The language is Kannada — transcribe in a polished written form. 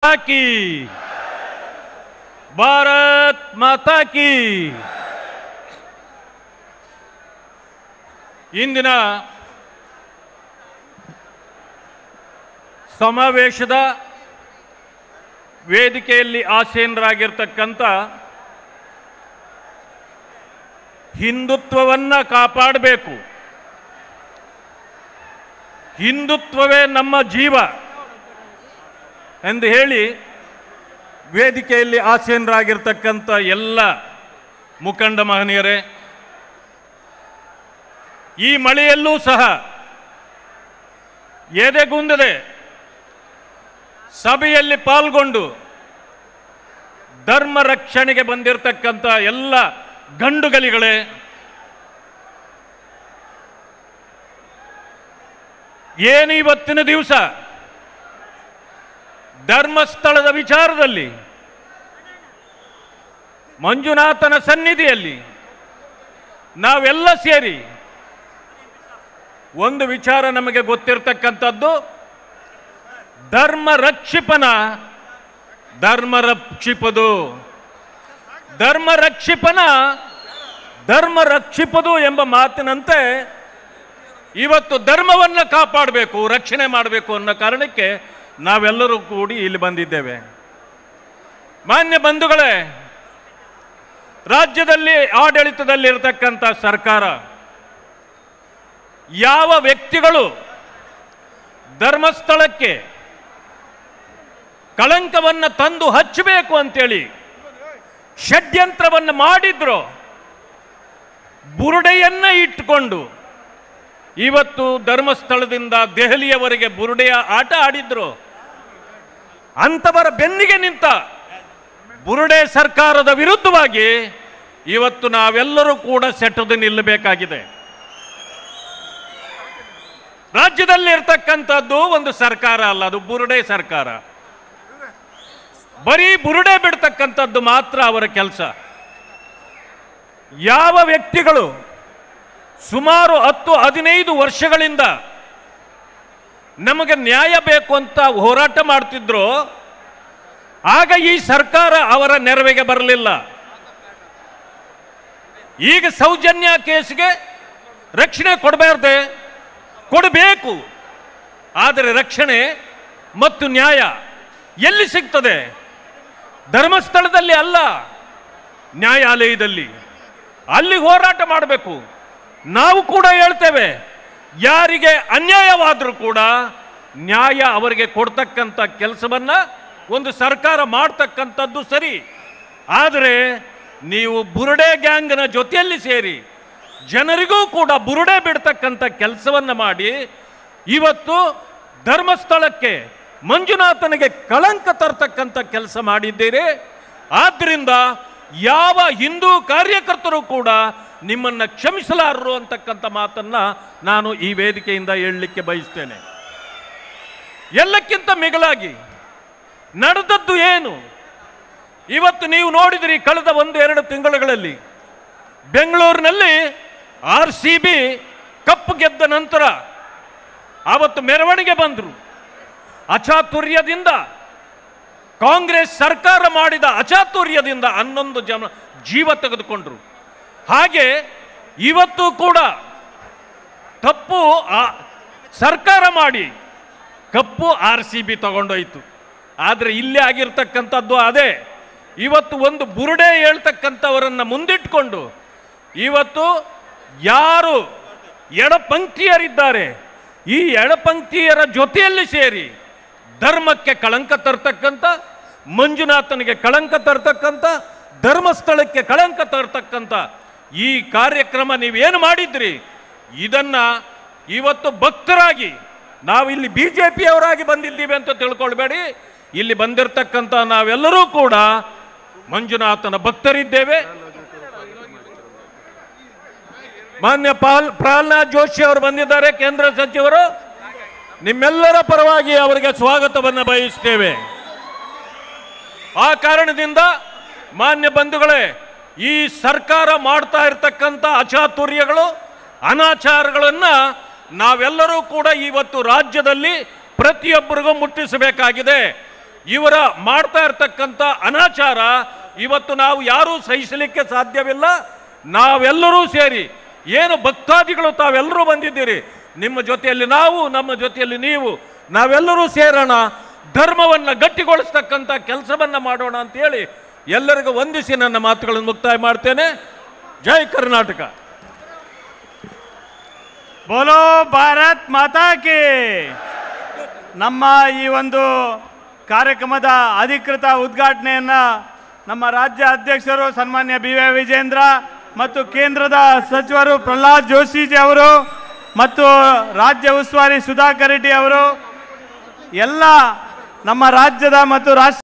की ಭಾರತ್ ಮಾತಾ ಕಿ ಇಂದಿನ ಸಮಾವೇಶದ ವೇದಿಕೆಯಲ್ಲಿ ಆಸೀನರಾಗಿರ್ತಕ್ಕಂಥ ಹಿಂದುತ್ವವನ್ನು ಕಾಪಾಡಬೇಕು, ಹಿಂದುತ್ವವೇ ನಮ್ಮ ಜೀವ ಎಂದು ಹೇಳಿ ವೇದಿಕೆಯಲ್ಲಿ ಆಸೀನರಾಗಿರ್ತಕ್ಕಂಥ ಎಲ್ಲ ಮುಖಂಡ ಮಹನೀಯರೇ, ಈ ಮಳೆಯಲ್ಲೂ ಸಹ ಎದೆಗುಂದದೆ ಸಭೆಯಲ್ಲಿ ಪಾಲ್ಗೊಂಡು ಧರ್ಮ ರಕ್ಷಣೆಗೆ ಬಂದಿರತಕ್ಕಂಥ ಎಲ್ಲ ಗಂಡುಗಲಿಗಳೇ, ಏನು ಇವತ್ತಿನ ದಿವಸ ಧರ್ಮಸ್ಥಳದ ವಿಚಾರದಲ್ಲಿ ಮಂಜುನಾಥನ ಸನ್ನಿಧಿಯಲ್ಲಿ ನಾವೆಲ್ಲ ಸೇರಿ ಒಂದು ವಿಚಾರ ನಮಗೆ ಗೊತ್ತಿರತಕ್ಕಂಥದ್ದು, ಧರ್ಮ ರಕ್ಷಿಪನ ಧರ್ಮ ರಕ್ಷಿಪದು, ಧರ್ಮ ರಕ್ಷಿಪನ ಧರ್ಮ ರಕ್ಷಿಪದು ಎಂಬ ಮಾತಿನಂತೆ ಇವತ್ತು ಧರ್ಮವನ್ನು ಕಾಪಾಡಬೇಕು, ರಕ್ಷಣೆ ಮಾಡಬೇಕು ಅನ್ನೋ ಕಾರಣಕ್ಕೆ ನಾವೆಲ್ಲರೂ ಕೂಡಿ ಇಲ್ಲಿ ಬಂದಿದ್ದೇವೆ. ಮಾನ್ಯ ಬಂಧುಗಳೇ, ರಾಜ್ಯದಲ್ಲಿ ಆಡಳಿತದಲ್ಲಿರತಕ್ಕಂಥ ಸರ್ಕಾರ ಯಾವ ವ್ಯಕ್ತಿಗಳು ಧರ್ಮಸ್ಥಳಕ್ಕೆ ಕಳಂಕವನ್ನು ತಂದು ಹಚ್ಚಬೇಕು ಅಂತೇಳಿ ಷಡ್ಯಂತ್ರವನ್ನು ಮಾಡಿದ್ರು, ಬುರುಡೆಯನ್ನ ಇಟ್ಟುಕೊಂಡು ಇವತ್ತು ಧರ್ಮಸ್ಥಳದಿಂದ ದೆಹಲಿಯವರೆಗೆ ಬುರುಡೆಯ ಆಟ ಆಡಿದ್ರು. ಅಂಥವರ ಬೆನ್ನಿಗೆ ನಿಂತ ಬುರುಡೆ ಸರ್ಕಾರದ ವಿರುದ್ಧವಾಗಿ ಇವತ್ತು ನಾವೆಲ್ಲರೂ ಕೂಡ ಸೆಟೆದು ನಿಲ್ಲಬೇಕಾಗಿದೆ. ರಾಜ್ಯದಲ್ಲಿ ಇರ್ತಕ್ಕಂಥದ್ದು ಒಂದು ಸರ್ಕಾರ ಅಲ್ಲ, ಅದು ಬುರುಡೆ ಸರ್ಕಾರ. ಬರೀ ಬುರುಡೆ ಬಿಡ್ತಕ್ಕಂಥದ್ದು ಮಾತ್ರ ಅವರ ಕೆಲಸ. ಯಾವ ವ್ಯಕ್ತಿಗಳು ಸುಮಾರು 10-15 ವರ್ಷಗಳಿಂದ ನಮಗೆ ನ್ಯಾಯ ಬೇಕು ಅಂತ ಹೋರಾಟ ಮಾಡ್ತಿದ್ರು, ಆಗ ಈ ಸರ್ಕಾರ ಅವರ ನೆರವಿಗೆ ಬರಲಿಲ್ಲ. ಈಗ ಸೌಜನ್ಯ ಕೇಸ್ಗೆ ರಕ್ಷಣೆ ಕೊಡಬಾರ್ದೆ, ಕೊಡಬೇಕು. ಆದರೆ ರಕ್ಷಣೆ ಮತ್ತು ನ್ಯಾಯ ಎಲ್ಲಿ ಸಿಗ್ತದೆ? ಧರ್ಮಸ್ಥಳದಲ್ಲಿ ಅಲ್ಲ, ನ್ಯಾಯಾಲಯದಲ್ಲಿ. ಅಲ್ಲಿ ಹೋರಾಟ ಮಾಡಬೇಕು. ನಾವು ಕೂಡ ಹೇಳ್ತೇವೆ, ಯಾರಿಗೆ ಅನ್ಯಾಯವಾದರೂ ಕೂಡ ನ್ಯಾಯ ಅವರಿಗೆ ಕೊಡ್ತಕ್ಕಂಥ ಕೆಲಸವನ್ನು ಒಂದು ಸರ್ಕಾರ ಮಾಡ್ತಕ್ಕಂಥದ್ದು ಸರಿ. ಆದರೆ ನೀವು ಬುರುಡೆ ಗ್ಯಾಂಗ್ನ ಜೊತೆಯಲ್ಲಿ ಸೇರಿ ಜನರಿಗೂ ಕೂಡ ಬುರುಡೆ ಬಿಡ್ತಕ್ಕಂಥ ಕೆಲಸವನ್ನು ಮಾಡಿ ಇವತ್ತು ಧರ್ಮಸ್ಥಳಕ್ಕೆ ಮಂಜುನಾಥನಿಗೆ ಕಳಂಕ ತರ್ತಕ್ಕಂಥ ಕೆಲಸ ಮಾಡಿದ್ದೀರಿ. ಆದ್ದರಿಂದ ಯಾವ ಹಿಂದೂ ಕಾರ್ಯಕರ್ತರು ಕೂಡ ನಿಮ್ಮನ್ನು ಕ್ಷಮಿಸಲಾರರು ಅಂತಕ್ಕಂಥ ಮಾತನ್ನ ನಾನು ಈ ವೇದಿಕೆಯಿಂದ ಹೇಳಲಿಕ್ಕೆ ಬಯಸ್ತೇನೆ. ಎಲ್ಲಕ್ಕಿಂತ ಮಿಗಿಲಾಗಿ ನಡೆದದ್ದು ಏನು? ಇವತ್ತು ನೀವು ನೋಡಿದ್ರಿ, ಕಳೆದ 1-2 ತಿಂಗಳುಗಳಲ್ಲಿ ಬೆಂಗಳೂರಿನಲ್ಲಿ RCB ಕಪ್ ಗೆದ್ದ ನಂತರ ಆವತ್ತು ಮೆರವಣಿಗೆ ಬಂದರು. ಅಚಾತುರ್ಯದಿಂದ, ಕಾಂಗ್ರೆಸ್ ಸರ್ಕಾರ ಮಾಡಿದ ಅಚಾತುರ್ಯದಿಂದ 11 ಜನ ಜೀವ ತೆಗೆದುಕೊಂಡ್ರು. ಹಾಗೆ ಇವತ್ತು ಕೂಡ ತಪ್ಪು ಸರ್ಕಾರ ಮಾಡಿ ಕಪ್ಪು RCB ತಗೊಂಡೋಯ್ತು. ಆದರೆ ಇಲ್ಲೇ ಆಗಿರ್ತಕ್ಕಂಥದ್ದು ಅದೇ. ಇವತ್ತು ಒಂದು ಬುರುಡೆ ಹೇಳ್ತಕ್ಕಂಥವರನ್ನು ಮುಂದಿಟ್ಕೊಂಡು ಇವತ್ತು ಯಾರು ಎಡಪಂಕ್ತಿಯರಿದ್ದಾರೆ, ಈ ಎಡಪಂಕ್ತಿಯರ ಜೊತೆಯಲ್ಲಿ ಸೇರಿ ಧರ್ಮಕ್ಕೆ ಕಳಂಕ ತರ್ತಕ್ಕಂಥ, ಮಂಜುನಾಥನಿಗೆ ಕಳಂಕ ತರ್ತಕ್ಕಂಥ, ಧರ್ಮಸ್ಥಳಕ್ಕೆ ಕಳಂಕ ತರ್ತಕ್ಕಂಥ ಈ ಕಾರ್ಯಕ್ರಮ ನೀವೇನು ಮಾಡಿದ್ರಿ, ಇದನ್ನ ಇವತ್ತು ಭಕ್ತರಾಗಿ ನಾವು ಇಲ್ಲಿ BJPಯವರಾಗಿ ಬಂದಿದ್ದೀವಿ ಅಂತ ತಿಳ್ಕೊಳ್ಬೇಡಿ. ಇಲ್ಲಿ ಬಂದಿರತಕ್ಕಂಥ ನಾವೆಲ್ಲರೂ ಕೂಡ ಮಂಜುನಾಥನ ಭಕ್ತರಿದ್ದೇವೆ. ಮಾನ್ಯ ಪ್ರಹ್ಲಾದ್ ಜೋಶಿ ಅವರು ಬಂದಿದ್ದಾರೆ, ಕೇಂದ್ರ ಸಚಿವರು. ನಿಮ್ಮೆಲ್ಲರ ಪರವಾಗಿ ಅವರಿಗೆ ಸ್ವಾಗತವನ್ನು ಬಯಸ್ತೇವೆ. ಆ ಕಾರಣದಿಂದ ಮಾನ್ಯ ಬಂಧುಗಳೇ, ಈ ಸರ್ಕಾರ ಮಾಡ್ತಾ ಇರತಕ್ಕಂಥ ಅಚಾತುರ್ಯಗಳು, ಅನಾಚಾರಗಳನ್ನು ನಾವೆಲ್ಲರೂ ಕೂಡ ಇವತ್ತು ರಾಜ್ಯದಲ್ಲಿ ಪ್ರತಿಯೊಬ್ಬರಿಗೂ ಮುಟ್ಟಿಸಬೇಕಾಗಿದೆ. ಇವರ ಮಾಡ್ತಾ ಇರ್ತಕ್ಕಂಥ ಅನಾಚಾರ ಇವತ್ತು ನಾವು ಯಾರೂ ಸಹಿಸಲಿಕ್ಕೆ ಸಾಧ್ಯವಿಲ್ಲ. ನಾವೆಲ್ಲರೂ ಸೇರಿ ಏನು ಭಕ್ತಾದಿಗಳು ತಾವೆಲ್ಲರೂ ಬಂದಿದ್ದೀರಿ, ನಿಮ್ಮ ಜೊತೆಯಲ್ಲಿ ನಾವು, ನಮ್ಮ ಜೊತೆಯಲ್ಲಿ ನೀವು, ನಾವೆಲ್ಲರೂ ಸೇರೋಣ, ಧರ್ಮವನ್ನು ಗಟ್ಟಿಗೊಳಿಸ್ತಕ್ಕಂಥ ಕೆಲಸವನ್ನ ಮಾಡೋಣ ಅಂತೇಳಿ ಎಲ್ಲರಿಗೂ ವಂದಿಸಿ ನನ್ನ ಮಾತುಗಳನ್ನು ಮುಕ್ತಾಯ ಮಾಡ್ತೇನೆ. ಜೈ ಕರ್ನಾಟಕ. ಬೋಲೋ ಭಾರತ್ ಮಾತಾ ಕಿ. ನಮ್ಮ ಈ ಒಂದು ಕಾರ್ಯಕ್ರಮದ ಅಧಿಕೃತ ಉದ್ಘಾಟನೆಯನ್ನು ನಮ್ಮ ರಾಜ್ಯ ಅಧ್ಯಕ್ಷರು ಸನ್ಮಾನ್ಯ ಬಿ.ವೈ. ವಿಜೇಂದ್ರ ಮತ್ತು ಕೇಂದ್ರದ ಸಚಿವರು ಪ್ರಹ್ಲಾದ್ ಜೋಶಿಜಿ ಅವರು ಮತ್ತು ರಾಜ್ಯ ಉಸ್ತುವಾರಿ ಸುಧಾಕರ್ ರೆಡ್ಡಿ ಅವರು, ಎಲ್ಲ ನಮ್ಮ ರಾಜ್ಯದ ಮತ್ತು ರಾಷ್ಟ್ರ